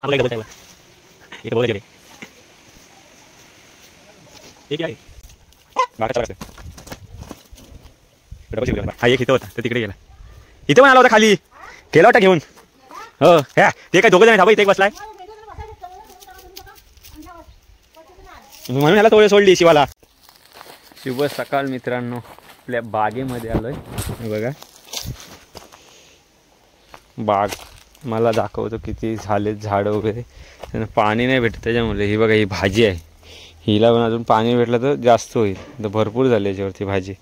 आपला डबल आहे इथे बघा रे हे काय बागा चला डबल हा एक इथं होता तर तिकडे गेला इथं पण आला होता खाली गेला होता घेऊन हो ह्या ते काय दोघं जण थांबा इथे एक बसलाय म्हणून ह्याला थोडे सोडली शिवाला. शुभ सकाळ मित्रांनो, आपल्या बागेमध्ये आलोय. बघा बाग मला दाखवतो किती झाले झाड वगैरे. त्यांना पाणी नाही भेटत त्याच्यामुळे. ही बघा ही भाजी आहे, हिला पण अजून पाणी भेटलं तर जास्त होईल. तर भरपूर झाली याच्यावरती भाजी.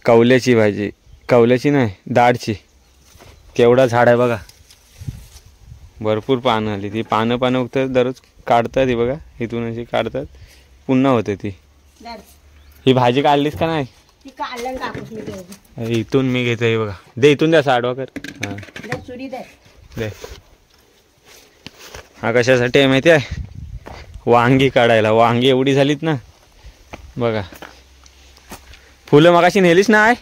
कवल्याची भाजी, कवल्याची नाही दाढची. केवढा झाड आहे बघा, भरपूर पानं आली. ती पानं उगतात दररोज काढतात. ही बघा इथून अशी काढतात पुन्हा होते ती. ही भाजी काढलीस का नाही? इथून मी घेतोय बघा. दे इथून द्या साडवा कर. हां दे. हा कशासाठी आहे माहिती आहे? वांगी काढायला. वांगी एवढी झालीत ना बघा. फुलं मगाशी नेलीच नाही.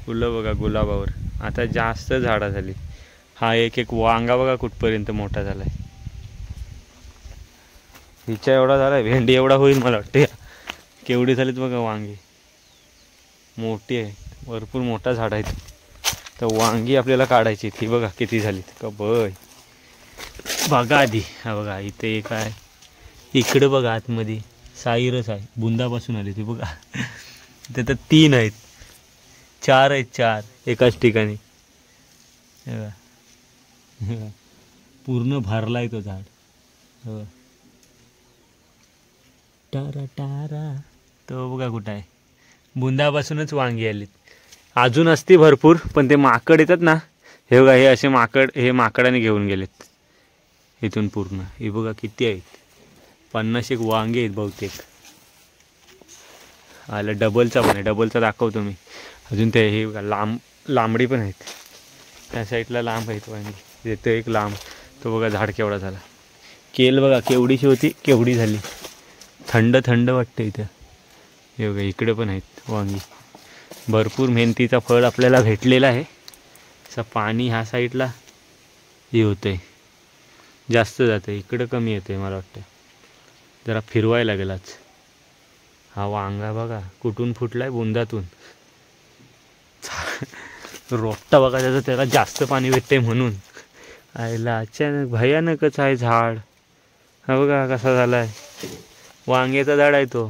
फुलं बघा गुलाबावर आता जास्त झाडं झाली. हा एक वांगा बघा कुठपर्यंत मोठा झालाय. हिच्या एवढा झालाय, भेंडी एवढा होईल मला वाटते. केवढी झालीत बघा वांगी, मोठी आहे. भरपूर मोठा झाड आहे. तर वांगी आपल्याला काढायची. ती बघा किती झालीत का बय. बघा आधी हा बघा इथे एक आहे. इकडे बघा आतमध्ये साईरच आहे, बुंदापासून आली ती बघा. इथे तर 3 आहेत, 4 आहेत, 4 एकाच ठिकाणी. पूर्ण भरलाय तो झाड. टारा टारा तो बघा कुठं आहे. बुंदापासूनच वांगी आलीत. अजून असती भरपूर, पण ते माकड येतात ना. हे बघा हे असे माकड, हे माकडाने घेऊन गेलेत इथून पूर्ण. हे बघा किती आहेत, 50 एक वांगे आहेत बहुतेक. आला डबलचा पण आहे, डबलचा दाखवतो मी. अजून ते हे बघा लांबडी पण आहेत. त्या साईडला लांब आहेत वांगी. येतो एक लांब तो बघा झाड केवढा झाला. केल बघा केवढीशी होती केवढी झाली. थंड थंड वाटतं इथं. हे बघा इकडे पण आहेत वांगी. भरपूर मेहनतीचा फळ आपल्याला भेटलेला आहे. असं पाणी ह्या साईडला हे होतं आहे, जास्त जातं. इकडं कमी येतं आहे मला वाटतं. जरा फिरवायला लागेल आज. हा वांगा बघा कुठून फुटला आहे, बुंदातून. रोपटा बघा त्याचं, त्याला जास्त पाणी भेटते म्हणून. आयला अचानक भयानकच आहे झाड. हा बघा कसा झाला आहे. वांग्याचा झाड आहे तो,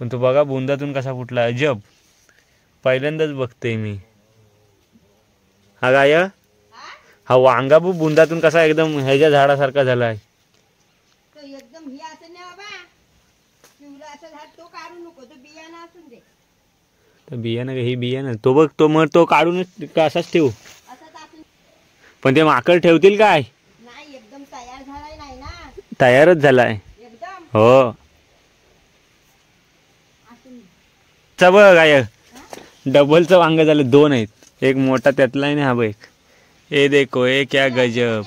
पण तो बघा बुंदातून कसा फुटला. अजब, पहिल्यांदाच बघते मी. हा गाय हा वांगा बुंदातून कसा एकदम ह्याच्या झाडासारखा झाला आहे. तर बियाणं ही बियाणं तो बघ तो, मग तो काढूनच असाच ठेवू. पण ते माकड ठेवतील काय? तयारच झालाय हो. बघ काय डबलचं वांग झालं. 2 आहेत, एक मोठा त्यातला आहे ना हा बघ एक. ए देखो ए क्या गजब.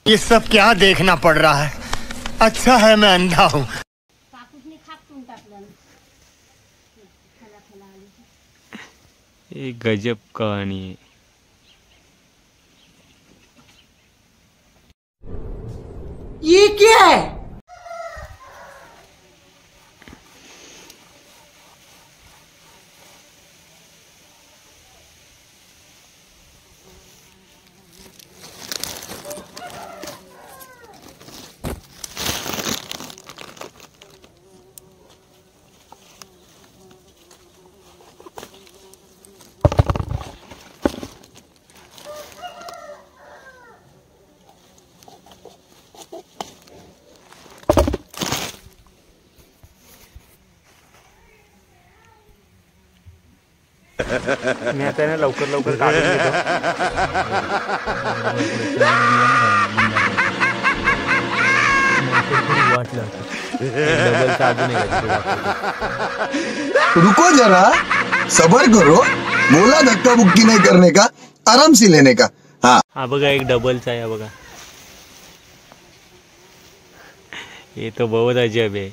ये सब क्या देखना पड़ रहा है. अच्छा है मैं अंधा हूँ. एक गजब कहानी है. ये क्या है? मी आता ना लवकर लवकर काढून घेतो. वाटलं डबलचा अजून रुको जरा, सबर करो. बोला धक्का बुक्की नहीं करने का, आराम से लेने का. हाँ हा बघा एक डबलचा आहे बघा. ये तो बहुत अजब है.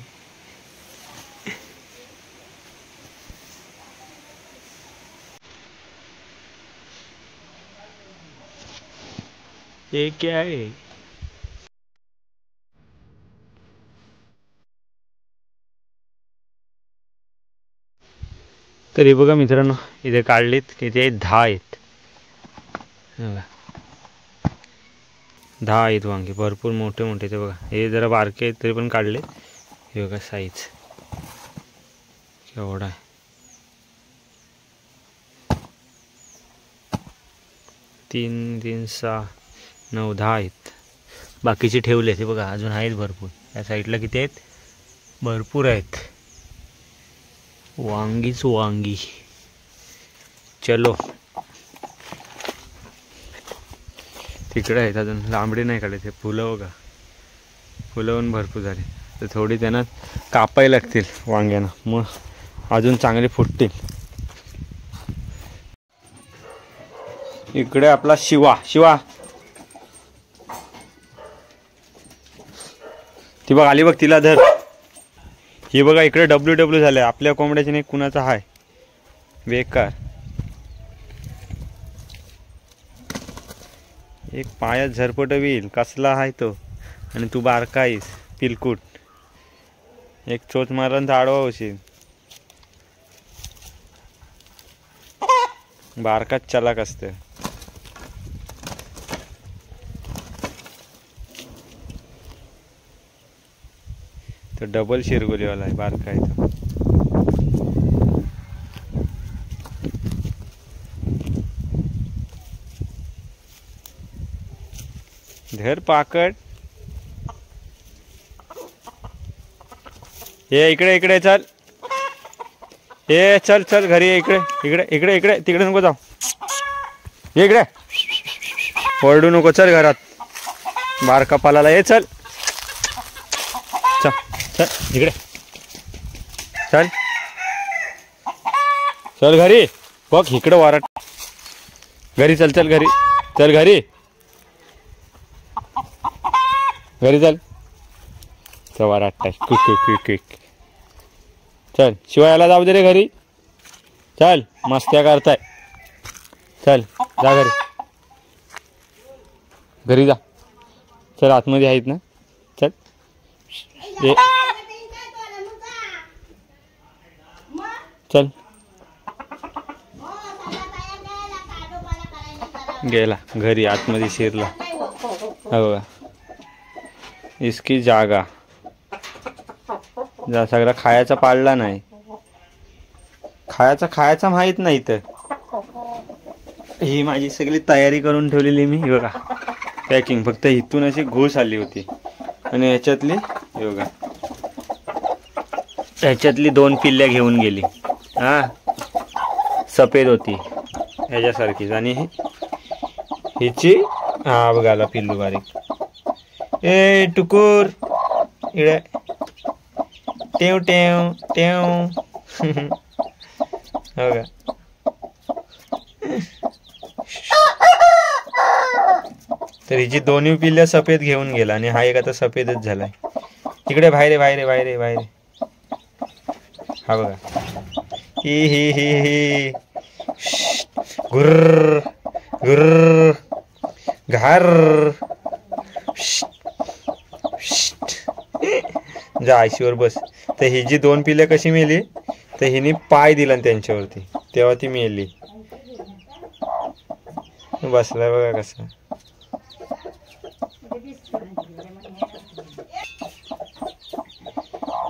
हे क्या आहे? तर हे बघा मित्रांनो, इथे काढलीत किती आहेत? 10 आहेत. हे बघा, 10 आहेत वांगे, भरपूर मोठे मोठे. ते बघा, हे जरा बारके आहेत तरी पण काढले. हे बघा साईज केवढा आहे. 3, 3, 6, 9, 10 आहेत. बाकीचे ठेवले ते बघा, अजून आहेत भरपूर. या साईडला किती आहेत? भरपूर आहेत. वांगीच वांगी. चलो, तिकडे आहेत अजून, लांबडी नाही काढले. ते फुलं बघा, फुलं पण भरपूर झाली. तर थोडी त्यांना कापायला लागतील वांग्यांना, मग अजून चांगले फुटतील. इकडे आपला शिवा ती बघ आली बघ, तिला धर. ही बघा इकडे WW झालंय. आपल्या कोंबड्याची नाही, कुणाचा हाय बेकार. एक पायात झरपट होईल कसला आहे तो, आणि तू बारका आहेस पिलकुट. एक चोच मारण तर आडवा होशील. बारकाच चलाक असतं. तो डबल शिरगोलीवाला आहे, बारका आहे तो. धर पाकड. ये इकडे चल. ये चल घरी ये. इकडे तिकडे नको जाऊ. ये इकडे, ओरडू नको. चल घरात, बारका पालाला. ये चल इकडे. चल घरी. बघ इकडं वारट. घरी चल घरी. घरी चल. वाराट क्विक. चल शिवायला जाऊ दे रे घरी. चल, मस्त्या करताय. चल जा घरी जा. चल, आतमध्ये आहेत ना. चल ये. चल गेला घरी, आतमध्ये शिरला. हो, इसकी जागा जा. सगळा खायचा पाळला नाही. खायचा माहित नाही. तर ही माझी सगळी तयारी करून ठेवलेली मी. बघा पॅकिंग, फक्त इथून अशी घुस आली होती. आणि ह्याच्यातली बघा, ह्याच्यातली 2 पिल्ल्या घेऊन गेली. हा, सफेद होती ह्याच्यासारखीच. आणि हिची हा बघाला पिल्लू बारीक. ए टुकुर इकडे. टेव हो का. तर हिची दोन्ही पिल्ल्या सफेद घेऊन गेला, आणि हा एक आता सफेदच झालाय. तिकडे बाहेर. हा बघा. ही गुर्र घार. जा आयशीवर बस. तर ही जी 2 पिल्ल्या कशी मेली, तर हिने पाय दिला त्यांच्यावरती, तेव्हा ती मेली. बसलाय बघा कसं.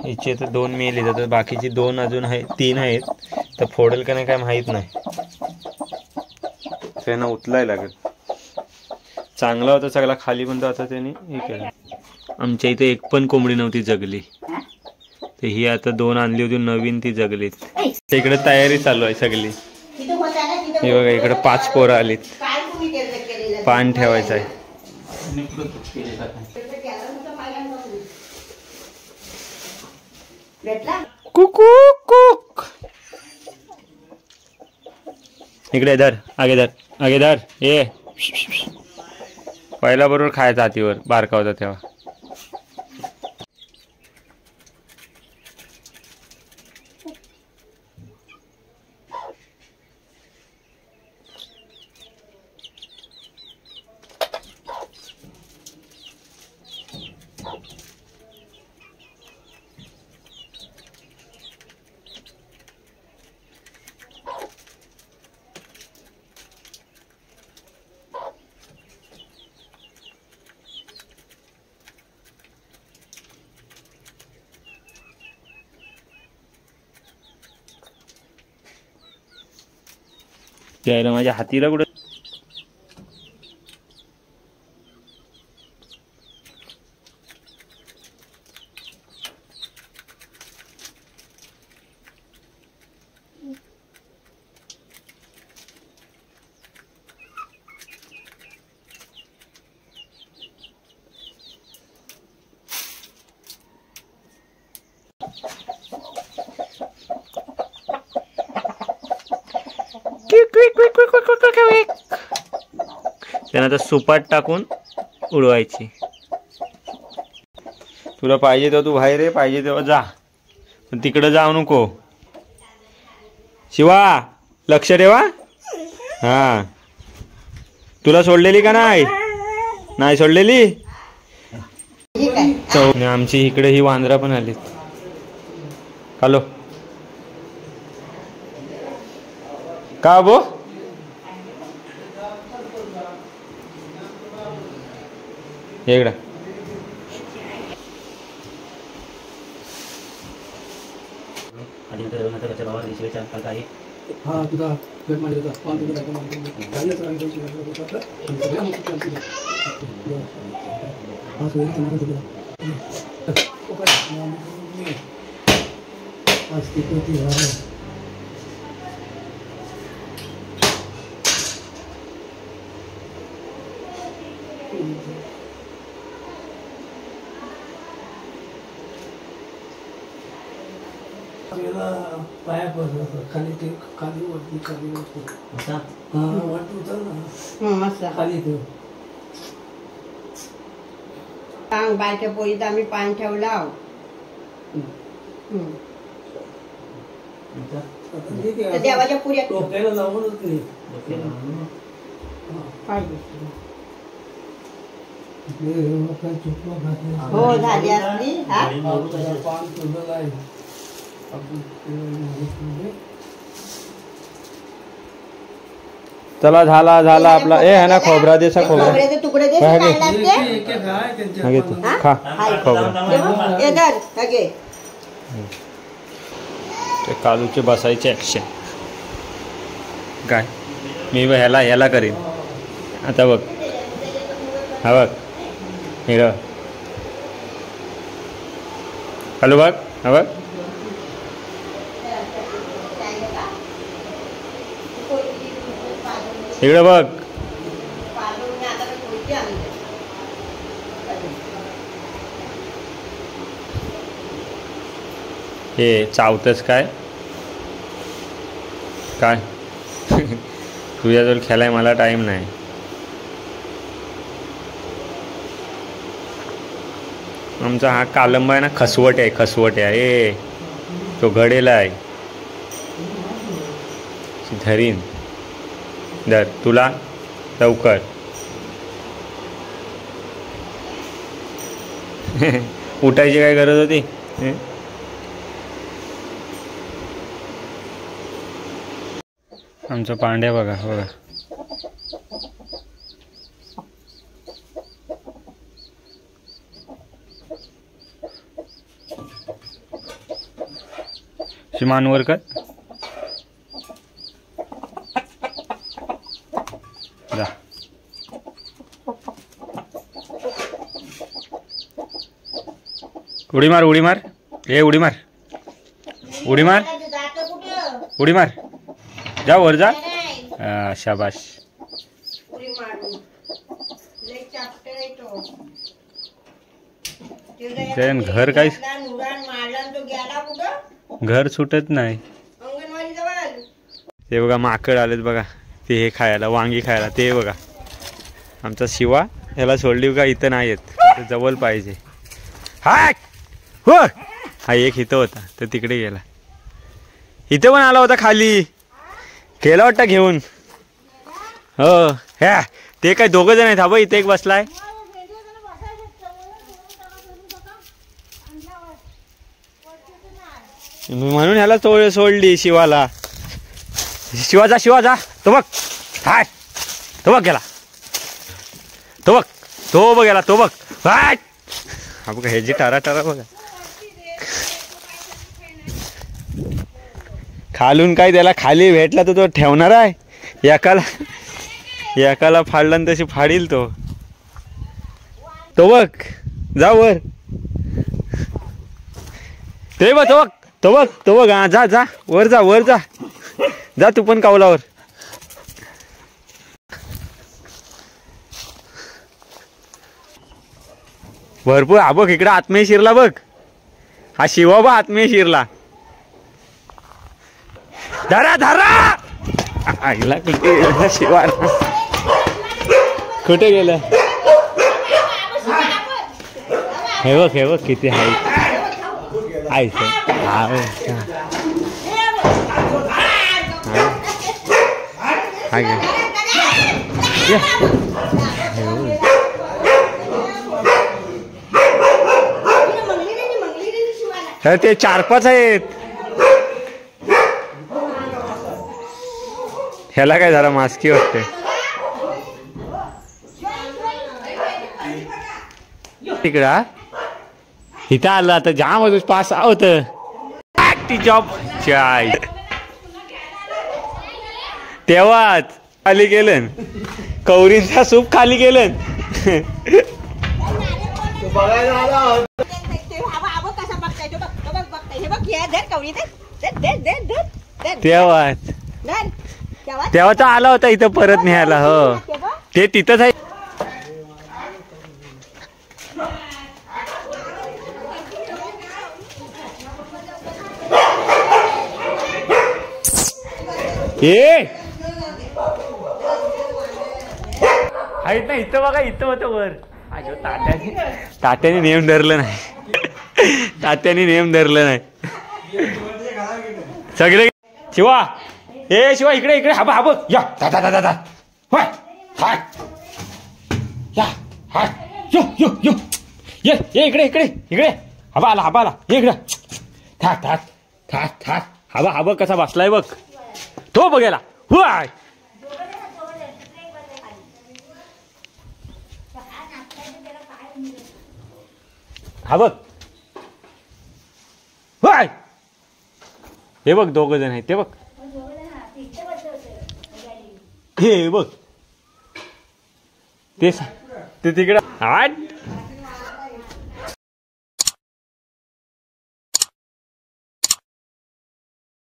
हिचे तर 2 मेली, तर बाकीची 2 अजून आहेत, 3 आहेत. तर फोडेल का नाही काय माहित नाही. त्यांना उचलाय लागेल. चांगला होता सगळा खाली, पण आता त्याने हे केलं. आमच्या इथे एक पण कोंबडी नव्हती जगली. तर ही आता 2 आणली होती नवीन, ती जगलीत. इकडे तयारी चालू आहे सगळी. हे बघा इकडे 5 पोरं आलीत. पान ठेवायचं आहे. कुक. इकडे धर, आगे धर. ये पहिला बरोबर खायचा हातीवर, बारका होता तेव्हा. त्याला माझ्या हातीला कुठं त्यांना आता सुपात टाकून उडवायची. तुला पाहिजे तेव्हा तू बाहेर ये, पाहिजे तेव्हा जा, पण तिकडं जाऊ नको. शिवा लक्ष ठेवा. हा तुला सोडलेली का नाही सोडलेली. आणि आमची इकडे ही वांद्रा पण आलीत. हॅलो का बो इकडं पाया खाली ते खाली वरती खाली ते सांग बायच्या पोळीत आम्ही पान ठेवला. देवाच्या पुऱ्या टोप्याला लावूनच नाही. हो झाली असली. पान तुझं आहे. चला झाला आपला. ए है ना खोबरा देसा खोबरा खोबऱ्याचे तुकडे दे. हा, घे. काय लागते? हा, घे तू. खा खोबरा. ये धर, हा घे. ते कालूचे बसायचे ॲक्शन काय मी ह्याला करीन आता. बघ हा बघ हिरो हॅलो बघ हा बघ इकडं बघ. हे चावतच काय तुझ्याजवळ खेळाय मला टाइम नाही. आमचा हा कालंबा आहे ना खसवट आहे. तो घडेला आहे. धरीन धर तुला लवकर. उठायची काय गरज होती. आमचं पांड्या बघा. शिमानवर कर जा. उडी मार ए उडी मार जा वर जा. शाबाश. घर काय घर सुटत नाही. ते बघा माकड आलेत बघा. ते हे खायला वांगी खायला. ते बघा आमचा शिवा ह्याला सोडली का इथं नाही येत. जवळ पाहिजे. हा एक इथं होता तर तिकडे गेला. इथं पण आला होता खाली. केला वाटतं घेऊन. हो ह्या ते काय दोघं जण आहेत. हा बघ इथे एक बसलाय. म्हणून ह्याला सोडली शिवाला. शिवा जा तो बघ. हाय तो बघ गेला. तो बघ हाय. हा बघा ह्याची टारा बघा. खालून काय त्याला खाली भेटला तर तो ठेवणार आहे. एकाला फाडला तशी फाडील तो बघ जा वर ते बघ तो बघ हा जा वर जा तू पण कावलावर भरपूर हा बघ इकडे आत्मीय शिरला बघ हा शिवा बा आत्मीय शिरला धरा आईला कुठे गेला शिवा कुठे गेलं हे बघ किती हाय ते 4-5 आहेत ह्याला काय झालं मास्की वाटते तिकडा इथं आलं आता जाम होत पास होत जॉब चाय तेव्हाच खाली गेलं कवरींचा सूप खाली गेलं तेव्हा तर आला होता इथं परत न्यायला हो ते तिथंच आहे आहेत ना इथं बघा इथं होतं वर तात्याने नेम धरलं नाही सगळे शिवा शिवा इकडे हा या दादा ये इकडे आला इकडे हा कसा बसलाय बघ तो बघायला हुआय हा बघ हुआय हे बघ 2 जण आहेत ते बघ हे बघ ते तिकडं